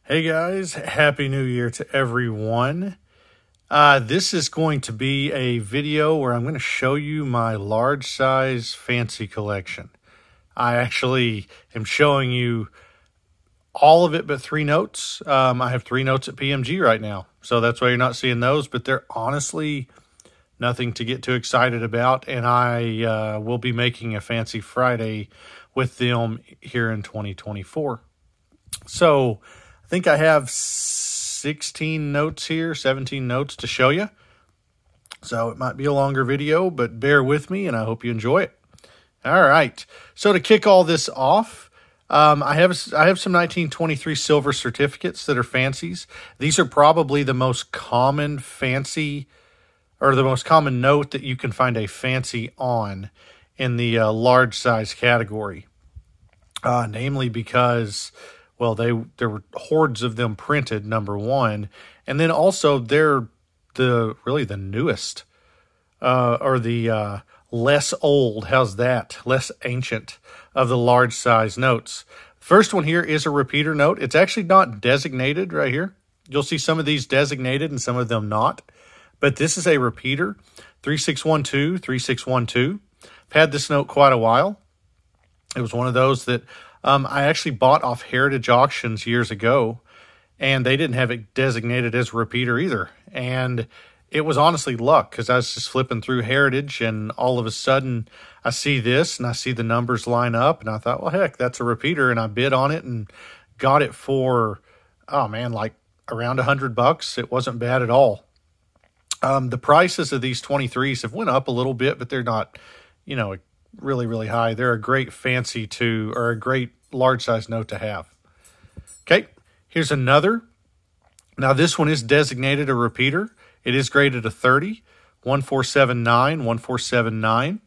Hey guys, Happy New Year to everyone. This is going to be a video where I'm going to show you my large size fancy collection. I actually am showing you all of it but 3 notes. I have 3 notes at PMG right now, so that's why you're not seeing those, but they're honestly nothing to get too excited about, and I will be making a Fancy Friday with them here in 2024. So I think I have 16 notes here, 17 notes to show you. So it might be a longer video, but bear with me and I hope you enjoy it. All right. So to kick all this off, I have some 1923 silver certificates that are fancies. These are probably the most common fancy, or the most common note that you can find a fancy on in the large size category. Namely because, well, there were hordes of them printed, number one, and then also they're really the newest, or the less old, how's that, less ancient of the large size notes. First one here is a repeater note. It's actually not designated right here. You'll see some of these designated and some of them not, but this is a repeater, 3612, 3612. I've had this note quite a while. It was one of those that I actually bought off Heritage Auctions years ago, and they didn't have it designated as a repeater either. And it was honestly luck, because I was just flipping through Heritage, and all of a sudden I see this, and I see the numbers line up, and I thought, well, heck, that's a repeater, and I bid on it and got it for, oh man, like around $100. It wasn't bad at all. The prices of these 23s have went up a little bit, but they're not, really, really high. They're a great fancy or a great large size note to have. Okay, here's another. Now this one is designated a repeater. It is graded a 30, 1479, 1479.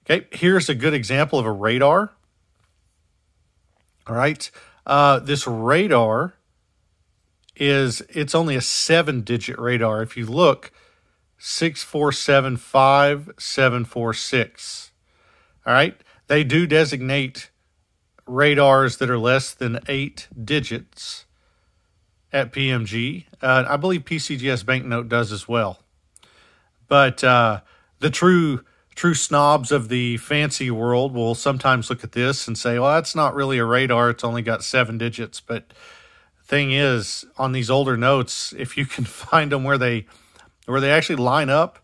Okay, here's a good example of a radar. All right, this radar it's only a 7-digit radar. If you look, 6475 746. All right, they do designate radars that are less than 8 digits at PMG. I believe PCGS Banknote does as well. But the true snobs of the fancy world will sometimes look at this and say, well, that's not really a radar. It's only got 7 digits. But thing is, on these older notes, if you can find them where they actually line up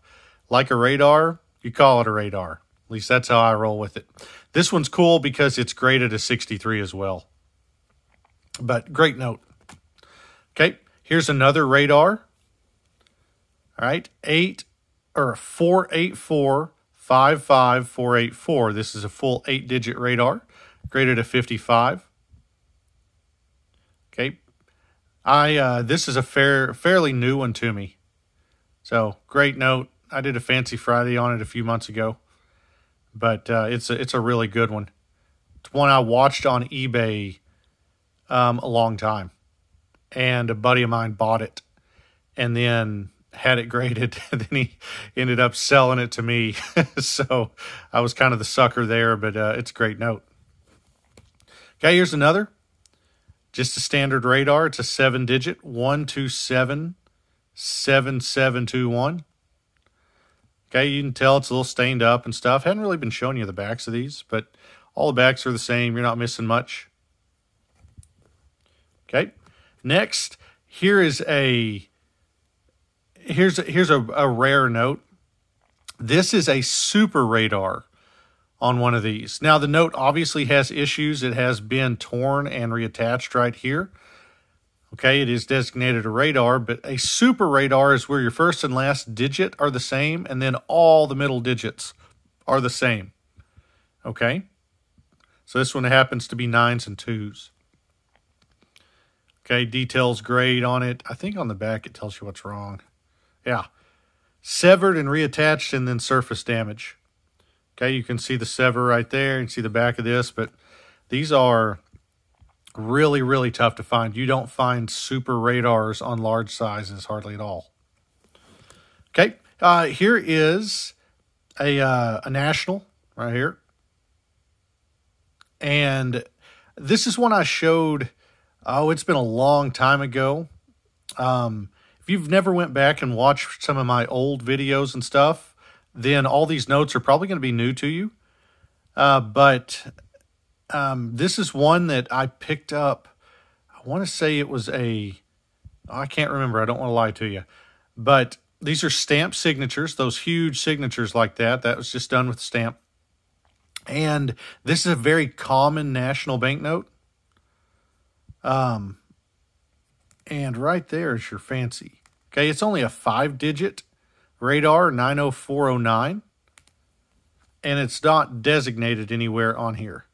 like a radar, you call it a radar. At least that's how I roll with it. This one's cool because it's graded a 63 as well. But great note. Okay, here's another radar. All right, 484 55484. This is a full 8-digit radar, graded a 55. Okay, this is a fairly new one to me. So great note. I did a Fancy Friday on it a few months ago, but it's a really good one. It's one I watched on eBay a long time, and a buddy of mine bought it and then had it graded, and then he ended up selling it to me. So I was kind of the sucker there, but it's a great note. Okay, here's another. Just a standard radar. It's a 7-digit, 127 7721. Okay, you can tell it's a little stained up and stuff. Haven't really been showing you the backs of these, but all the backs are the same. You're not missing much. Okay, next, here's a rare note. This is a super radar on one of these. Now the note obviously has issues. It has been torn and reattached right here. Okay, it is designated a radar, but a super radar is where your first and last digit are the same, and then all the middle digits are the same. Okay, so this one happens to be 9s and 2s. Okay, details great on it. I think on the back it tells you what's wrong. Yeah, severed and reattached, and then surface damage. Okay, you can see the sever right there. You can see the back of this, but these are really, really tough to find. You don't find super radars on large sizes hardly at all. Okay, here is a national right here. And this is one I showed, oh, it's been a long time ago. If you've never went back and watched some of my old videos and stuff, then all these notes are probably going to be new to you. But this is one that I picked up. I want to say it was I can't remember. I don't want to lie to you. But these are stamp signatures, those huge signatures like that. That was just done with stamp. And this is a very common national banknote. And right there is your fancy. Okay, it's only a 5-digit radar 90409. And it's not designated anywhere on here.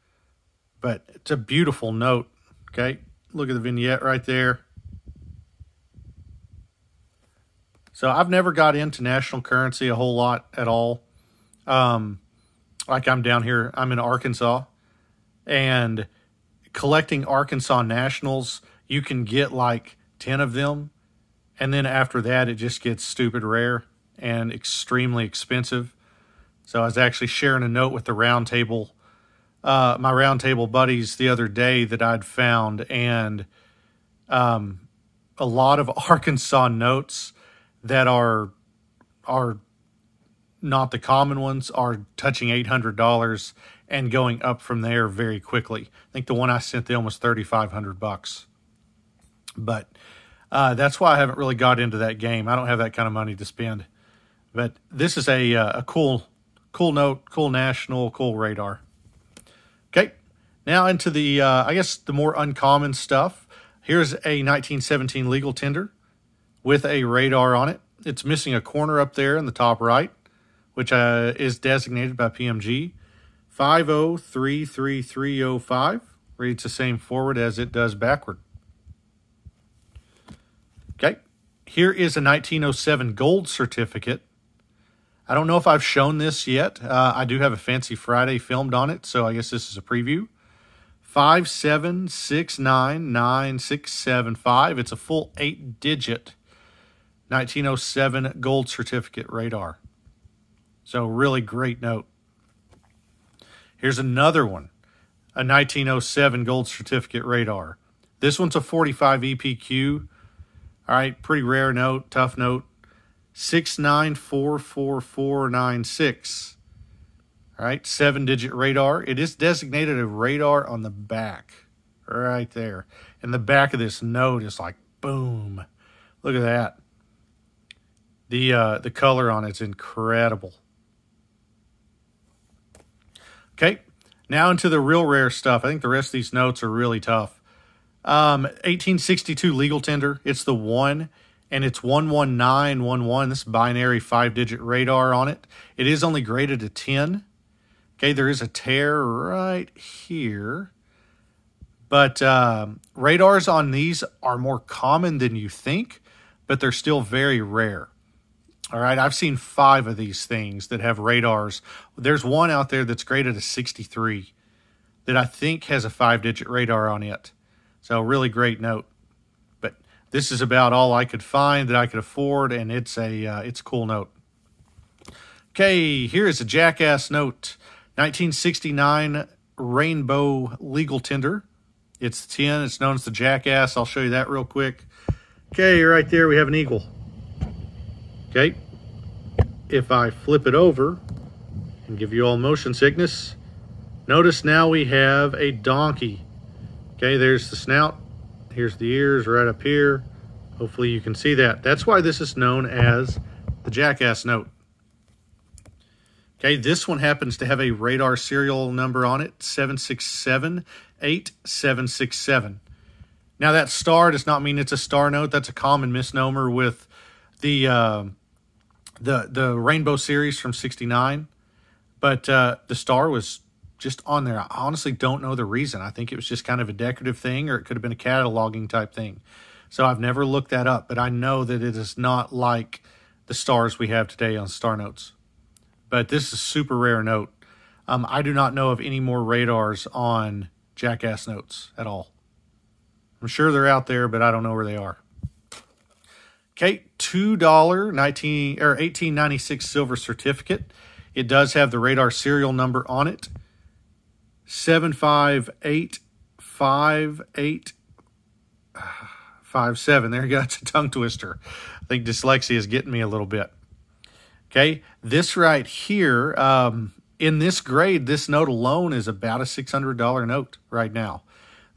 But it's a beautiful note. Okay, look at the vignette right there. So I've never got into national currency a whole lot at all. Like I'm down here, I'm in Arkansas, and collecting Arkansas nationals, you can get like 10 of them. And then after that, it just gets stupid rare and extremely expensive. So I was actually sharing a note with the round table, my round table buddies the other day that I'd found, and a lot of Arkansas notes that are not the common ones are touching $800 and going up from there very quickly. I think the one I sent them was $3,500. But that's why I haven't really got into that game. I don't have that kind of money to spend. But this is a cool note, cool national, cool radar. Okay, now into the, I guess, the more uncommon stuff. Here's a 1917 legal tender with a radar on it. It's missing a corner up there in the top right, which is designated by PMG. 5033305 reads the same forward as it does backward. Okay, here is a 1907 gold certificate. I don't know if I've shown this yet. I do have a Fancy Friday filmed on it, so I guess this is a preview. 5769965. It's a full 8-digit 1907 gold certificate radar. So really great note. Here's another one, a 1907 gold certificate radar. This one's a 45 EPQ. All right, pretty rare note, tough note. 694496. All right, 7-digit radar. It is designated a radar on the back, right there. And the back of this note is like, boom. Look at that. The color on it's incredible. Okay, now into the real rare stuff. I think the rest of these notes are really tough. 1862 legal tender. It's the 1, and it's 11911. This binary 5-digit radar on it. It is only graded to 10. Okay, there is a tear right here. But radars on these are more common than you think, but they're still very rare. All right, I've seen 5 of these things that have radars. There's one out there that's graded a 63 that I think has a 5-digit radar on it. So really great note. But this is about all I could find that I could afford, and it's a cool note. Okay, here is a Jackass note. 1969 Rainbow legal tender. It's 10. It's known as the Jackass. I'll show you that real quick. Okay, right there we have an eagle. Okay, if I flip it over and give you all motion sickness, notice now we have a donkey. Okay, there's the snout. Here's the ears right up here. Hopefully you can see that. That's why this is known as the Jackass note. Okay, this one happens to have a radar serial number on it, 7678767. Now that star does not mean it's a star note. That's a common misnomer with the Rainbow series from '69, but the star was just on there. I honestly don't know the reason. I think it was just kind of a decorative thing, or it could have been a cataloging type thing. So I've never looked that up, but I know that it is not like the stars we have today on star notes. But this is a super rare note. I do not know of any more radars on Jackass notes at all. I'm sure they're out there, but I don't know where they are. Okay, $2 1896 silver certificate. It does have the radar serial number on it. 7585857. There you go. It's a tongue twister. I think dyslexia is getting me a little bit. Okay, this right here, in this grade, this note alone is about a $600 note right now.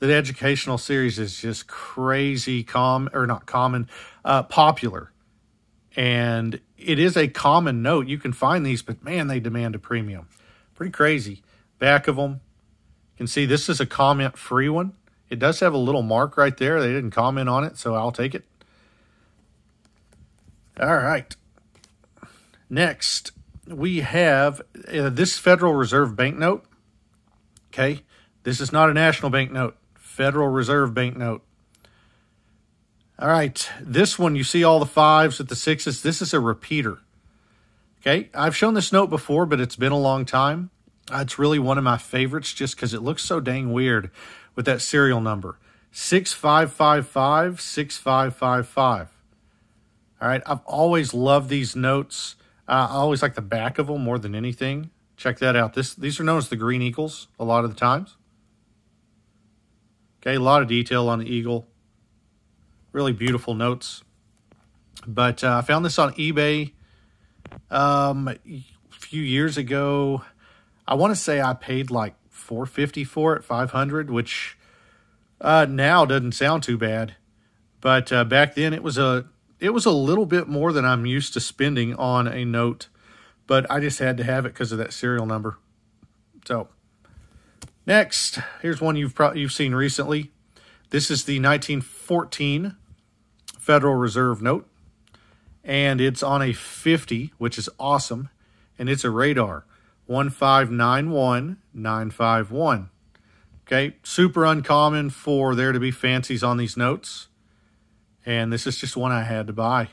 The educational series is just crazy popular. And it is a common note. You can find these, but man, they demand a premium. Pretty crazy. Back of them, you can see this is a comment-free one. It does have a little mark right there. They didn't comment on it, so I'll take it. All right. Next, we have this Federal Reserve banknote. Okay, this is not a national banknote. Federal Reserve banknote. All right, this one, you see all the 5s with the 6s. This is a repeater. Okay, I've shown this note before, but it's been a long time. It's really one of my favorites just because it looks so dang weird with that serial number. 6555 6555. All right, I've always loved these notes. I always like the back of them more than anything. Check that out. These are known as the green eagles a lot of the times. Okay, a lot of detail on the eagle. Really beautiful notes. But I found this on eBay a few years ago. I want to say I paid like $450 for it, $500, which now doesn't sound too bad. But back then it was a little bit more than I'm used to spending on a note, but I just had to have it because of that serial number. So, next, here's one you've seen recently. This is the 1914 Federal Reserve note, and it's on a 50, which is awesome, and it's a radar, 1591951. Okay, super uncommon for there to be fancies on these notes. And this is just one I had to buy.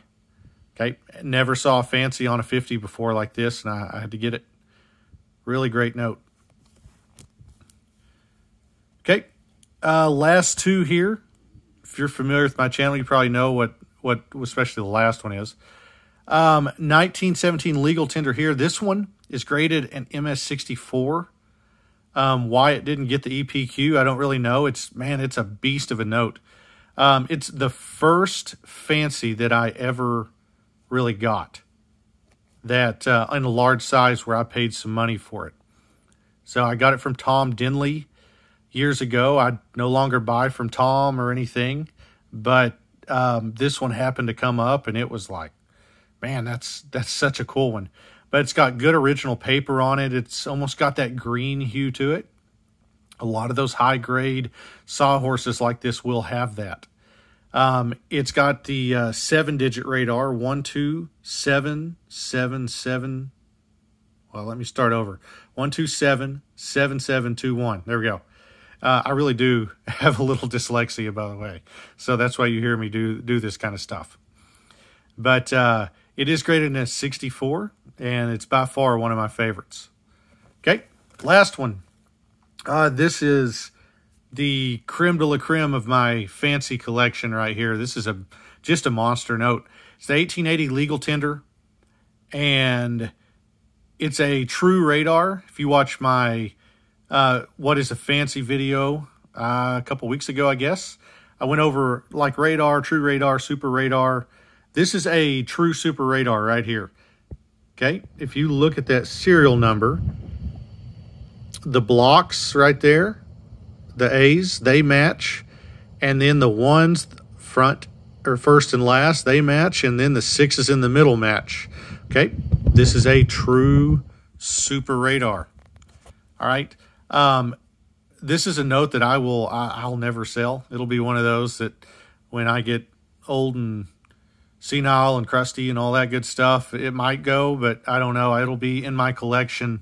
Okay, never saw a fancy on a 50 before like this, and I had to get it. Really great note. Okay, last two here. If you're familiar with my channel, you probably know what especially the last one is. 1917 legal tender here. This one is graded an MS64. Why it didn't get the EPQ, I don't really know. It's a beast of a note. It's the first fancy that I ever really got that in a large size where I paid some money for it. So I got it from Tom Denley years ago. I no longer buy from Tom or anything, but this one happened to come up, and it was like, man, that's such a cool one. But it's got good original paper on it. It's almost got that green hue to it. A lot of those high-grade sawhorses like this will have that. It's got the 7-digit radar, 12777. Well, let me start over. 1277721. There we go. I really do have a little dyslexia, by the way. So that's why you hear me do this kind of stuff. But it is graded as 64, and it's by far one of my favorites. Okay, last one. This is the creme de la creme of my fancy collection right here. This is just a monster note. It's the 1880 legal tender, and it's a true radar. If you watch my What is a Fancy video a couple weeks ago, I guess, I went over like radar, true radar, super radar. This is a true super radar right here. Okay, if you look at that serial number, the blocks right there, the A's, they match, and then the ones front or first and last, they match, and then the 6s in the middle match. Okay, this is a true super radar. All right, this is a note that I'll never sell. It'll be one of those that when I get old and senile and crusty and all that good stuff, it might go, but I don't know. It'll be in my collection.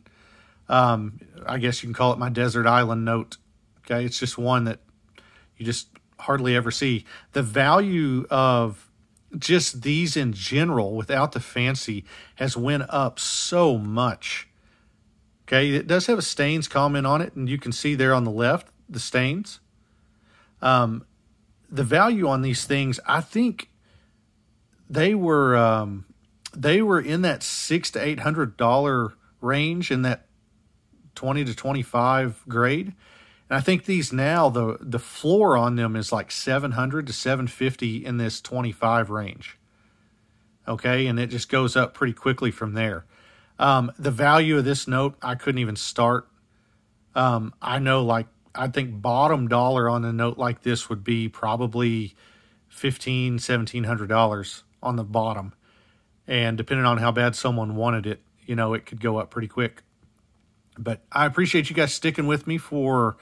I guess you can call it my desert island note. Okay, it's just one that you just hardly ever see. The value of just these in general without the fancy has went up so much. Okay, it does have a stains comment on it, and you can see there on the left the stains. The value on these things, I think they were in that $600 to $800 range in that 20 to 25 grade. And I think these now, the floor on them is like 700 to 750 in this 25 range. Okay, and it just goes up pretty quickly from there. The value of this note, I couldn't even start. I know, like, I think bottom dollar on a note like this would be probably $1,500, $1,700 on the bottom. And depending on how bad someone wanted it, you know, it could go up pretty quick. But I appreciate you guys sticking with me for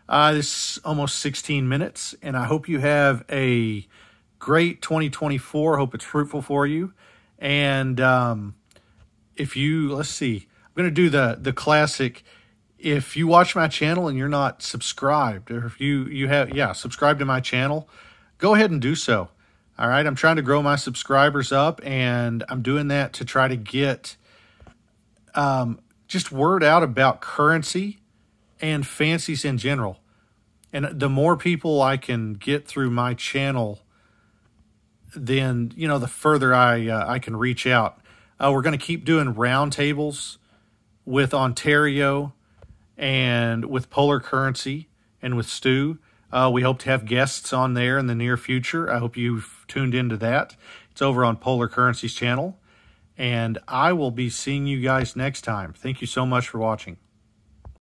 this almost 16 minutes. And I hope you have a great 2024. Hope it's fruitful for you. And if you, let's see, I'm going to do the classic. If you watch my channel and you're not subscribed, or if you have, subscribe to my channel, go ahead and do so. All right, I'm trying to grow my subscribers up, and I'm doing that to try to get just word out about currency and fancies in general. And the more people I can get through my channel, then, you know, the further I can reach out. We're going to keep doing roundtables with Ontario and with Polar Currency and with Stu. We hope to have guests on there in the near future. I hope you've tuned into that. It's over on Polar Currency's channel. And I will be seeing you guys next time. Thank you so much for watching.